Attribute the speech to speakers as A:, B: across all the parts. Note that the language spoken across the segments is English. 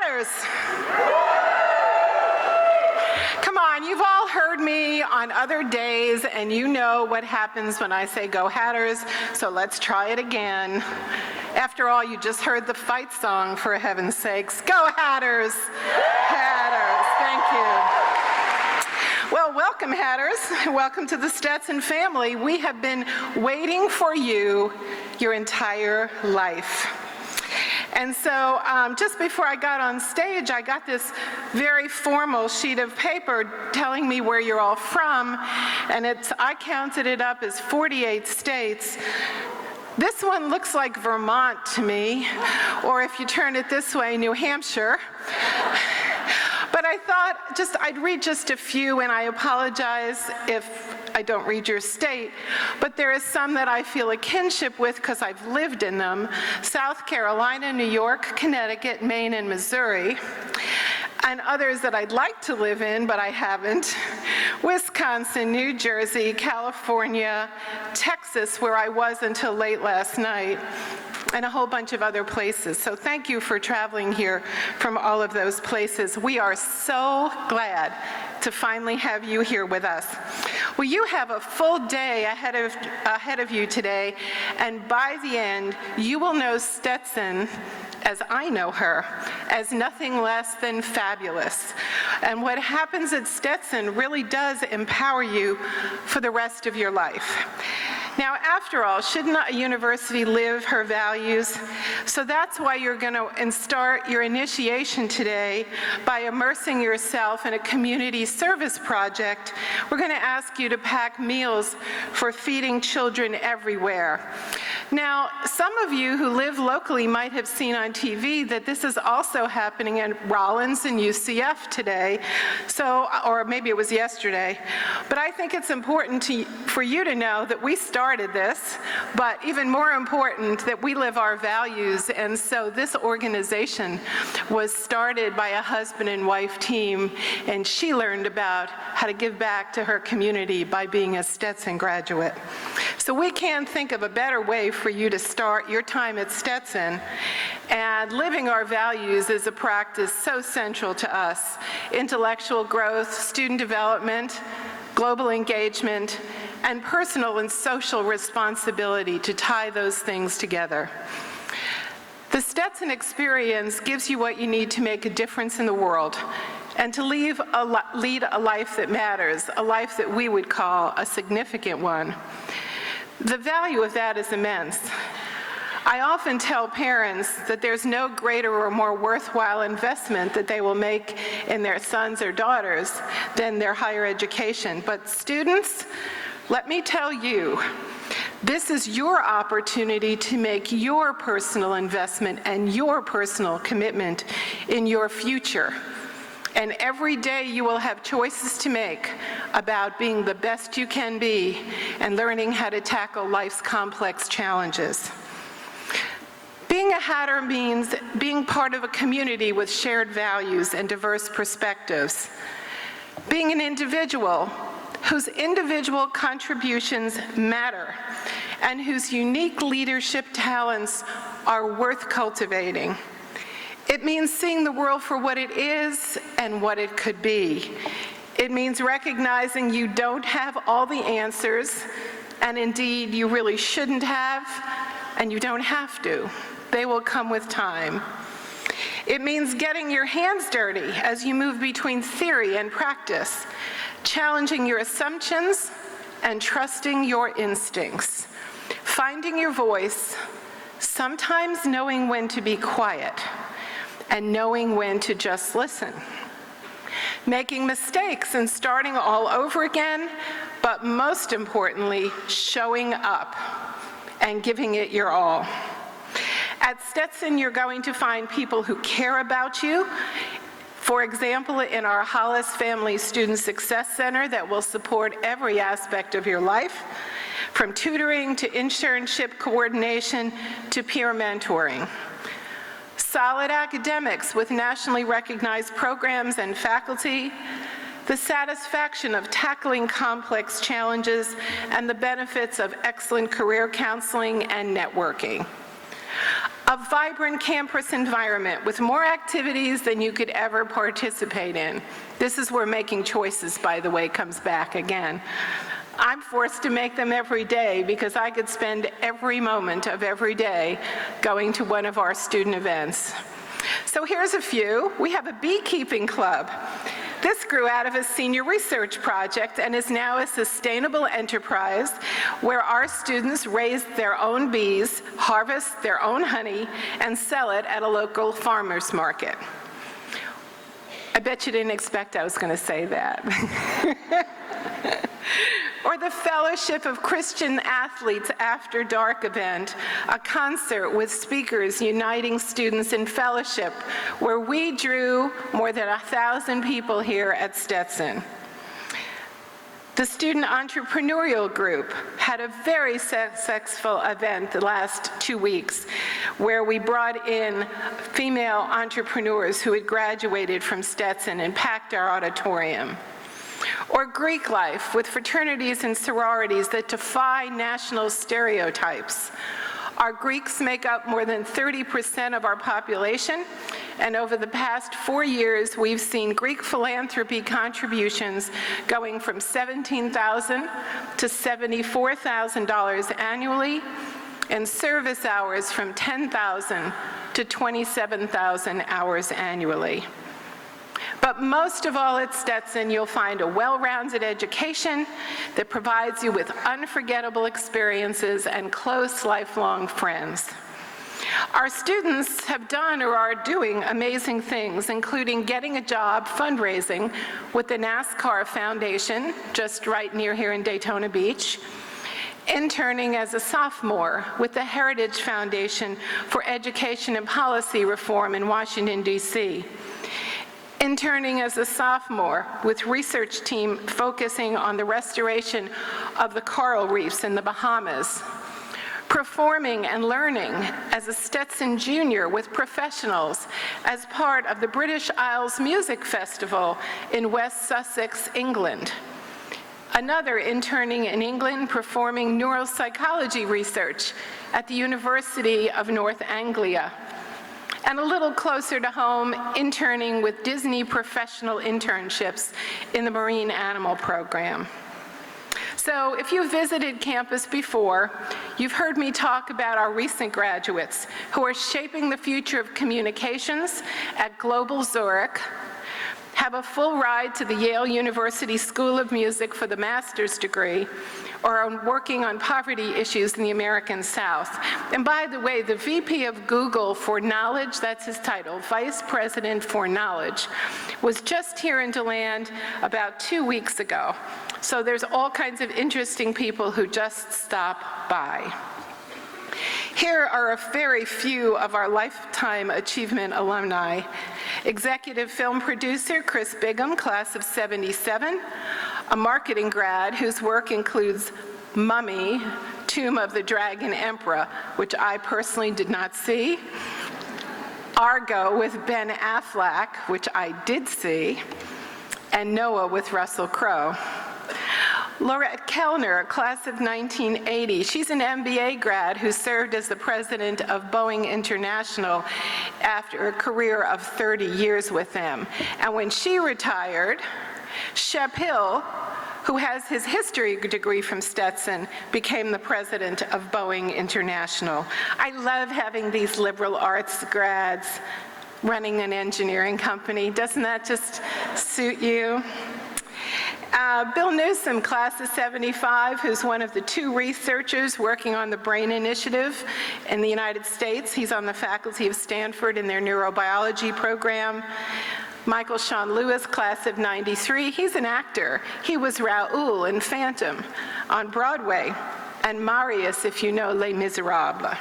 A: Hatters! Come on, you've all heard me on other days, and you know what happens when I say go Hatters, so let's try it again. After all, you just heard the fight song, for heaven's sakes. Go Hatters! Hatters, thank you. Well, welcome, Hatters. Welcome to the Stetson family. We have been waiting for you your entire life. And so just before I got on stage, I got this very formal sheet of paper telling me where you're all from, and I counted it up as 48 states. This one looks like Vermont to me, or if you turn it this way, New Hampshire. But I thought I'd read just a few, and I apologize if I don't read your state, but there is some that I feel a kinship with because I've lived in them. South Carolina, New York, Connecticut, Maine, and Missouri. And others that I'd like to live in, but I haven't. Wisconsin, New Jersey, California, Texas, where I was until late last night, and a whole bunch of other places. So thank you for traveling here from all of those places. We are so glad to finally have you here with us. Well, you have a full day ahead of you today, and by the end, you will know Stetson, as I know her, as nothing less than fabulous. And what happens at Stetson really does empower you for the rest of your life. Now, after all, shouldn't a university live her values? So that's why you're going to start your initiation today by immersing yourself in a community service project. We're going to ask you to pack meals for feeding children everywhere. Now, some of you who live locally might have seen on TV that this is also happening in Rollins and UCF today, or maybe it was yesterday. But I think it's important for you to know that we started this, but even more important that we live our values. And so this organization was started by a husband and wife team, and she learned about how to give back to her community by being a Stetson graduate. So we can't think of a better way for you to start your time at Stetson. And living our values is a practice so central to us. Intellectual growth, student development, global engagement, and personal and social responsibility to tie those things together. The Stetson experience gives you what you need to make a difference in the world and to lead a life that matters, a life that we would call a significant one. The value of that is immense. I often tell parents that there's no greater or more worthwhile investment that they will make in their sons or daughters than their higher education. But students, let me tell you, this is your opportunity to make your personal investment and your personal commitment in your future. And every day you will have choices to make about being the best you can be and learning how to tackle life's complex challenges. Being a Hatter means being part of a community with shared values and diverse perspectives. Being an individual whose individual contributions matter and whose unique leadership talents are worth cultivating. It means seeing the world for what it is and what it could be. It means recognizing you don't have all the answers, and indeed you really shouldn't have, and you don't have to. They will come with time. It means getting your hands dirty as you move between theory and practice, challenging your assumptions and trusting your instincts, finding your voice, sometimes knowing when to be quiet, and knowing when to just listen. Making mistakes and starting all over again, but most importantly, showing up and giving it your all. At Stetson, you're going to find people who care about you. For example, in our Hollis Family Student Success Center that will support every aspect of your life, from tutoring to internship coordination to peer mentoring. Solid academics with nationally recognized programs and faculty, the satisfaction of tackling complex challenges, and the benefits of excellent career counseling and networking. A vibrant campus environment with more activities than you could ever participate in. This is where making choices, by the way, comes back again. I'm forced to make them every day because I could spend every moment of every day going to one of our student events. So here's a few. We have a beekeeping club. This grew out of a senior research project and is now a sustainable enterprise where our students raise their own bees, harvest their own honey, and sell it at a local farmer's market. I bet you didn't expect I was going to say that. Or the Fellowship of Christian Athletes After Dark event, a concert with speakers uniting students in fellowship, where we drew more than 1,000 people here at Stetson. The Student Entrepreneurial Group had a very successful event the last 2 weeks, where we brought in female entrepreneurs who had graduated from Stetson and packed our auditorium. Or Greek life with fraternities and sororities that defy national stereotypes. Our Greeks make up more than 30% of our population, and over the past 4 years, we've seen Greek philanthropy contributions going from $17,000 to $74,000 annually, and service hours from 10,000 to 27,000 hours annually. But most of all at Stetson, you'll find a well-rounded education that provides you with unforgettable experiences and close lifelong friends. Our students have done or are doing amazing things, including getting a job fundraising with the NASCAR Foundation, just right near here in Daytona Beach, interning as a sophomore with the Heritage Foundation for Education and Policy Reform in Washington, D.C., interning as a sophomore with research team focusing on the restoration of the coral reefs in the Bahamas, performing and learning as a Stetson junior with professionals as part of the British Isles Music Festival in West Sussex, England. Another interning in England performing neuropsychology research at the University of North Anglia. And a little closer to home, interning with Disney professional internships in the Marine Animal Program. So if you've visited campus before, you've heard me talk about our recent graduates who are shaping the future of communications at Global Zurich, have a full ride to the Yale University School of Music for the master's degree, or are working on poverty issues in the American South. And by the way, the VP of Google for Knowledge, that's his title, Vice President for Knowledge, was just here in DeLand about 2 weeks ago. So there's all kinds of interesting people who just stop by. Here are a very few of our Lifetime Achievement alumni. Executive film producer Chris Bigham, class of '77, a marketing grad whose work includes Mummy, Tomb of the Dragon Emperor, which I personally did not see, Argo with Ben Affleck, which I did see, and Noah with Russell Crowe. Laurette Kellner, class of 1980. She's an MBA grad who served as the president of Boeing International after a career of 30 years with them. And when she retired, Shep Hill, who has his history degree from Stetson, became the president of Boeing International. I love having these liberal arts grads running an engineering company. Doesn't that just suit you? Bill Newsom, class of '75, who's one of the 2 researchers working on the BRAIN Initiative in the United States. He's on the faculty of Stanford in their neurobiology program. Michael Sean Lewis, class of '93, he's an actor. He was Raoul in Phantom on Broadway, and Marius, if you know Les Miserables.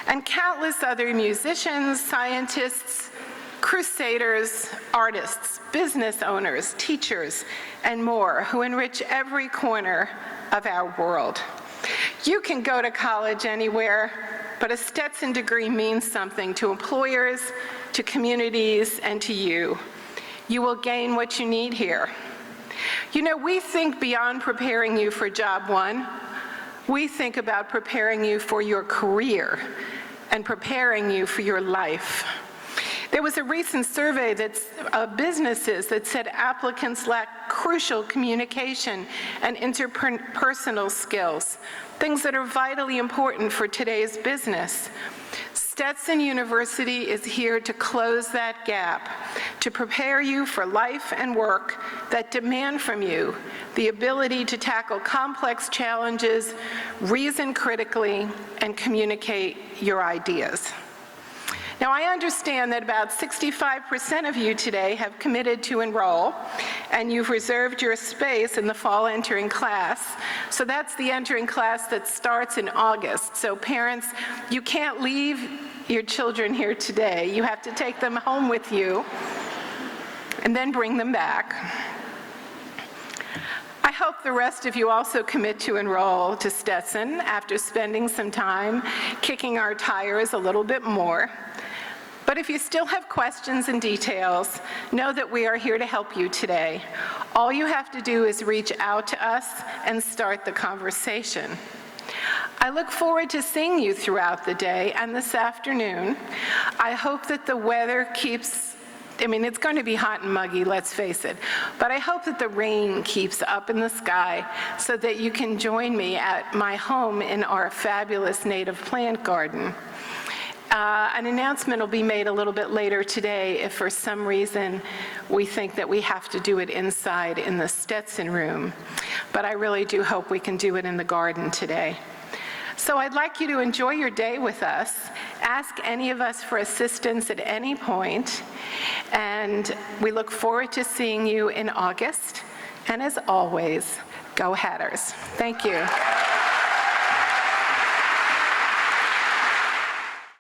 A: And countless other musicians, scientists, crusaders, artists, business owners, teachers, and more who enrich every corner of our world. You can go to college anywhere, but a Stetson degree means something to employers, to communities, and to you. You will gain what you need here. You know, we think beyond preparing you for job 1, we think about preparing you for your career. and preparing you for your life. There was a recent survey of businesses that said applicants lack crucial communication and interpersonal skills, things that are vitally important for today's business. Stetson University is here to close that gap, to prepare you for life and work that demand from you the ability to tackle complex challenges, reason critically, and communicate your ideas. Now, I understand that about 65% of you today have committed to enroll, and you've reserved your space in the fall entering class. So that's the entering class that starts in August. So parents, you can't leave your children here today. You have to take them home with you and then bring them back. I hope the rest of you also commit to enroll to Stetson after spending some time kicking our tires a little bit more. But if you still have questions and details, know that we are here to help you today. All you have to do is reach out to us and start the conversation. I look forward to seeing you throughout the day and this afternoon. I hope that the weather keeps, it's going to be hot and muggy, let's face it, but I hope that the rain keeps up in the sky so that you can join me at my home in our fabulous native plant garden. An announcement will be made a little bit later today if for some reason we think that we have to do it inside in the Stetson room. But I really do hope we can do it in the garden today. So I'd like you to enjoy your day with us. Ask any of us for assistance at any point. And we look forward to seeing you in August. And as always, go Hatters. Thank you.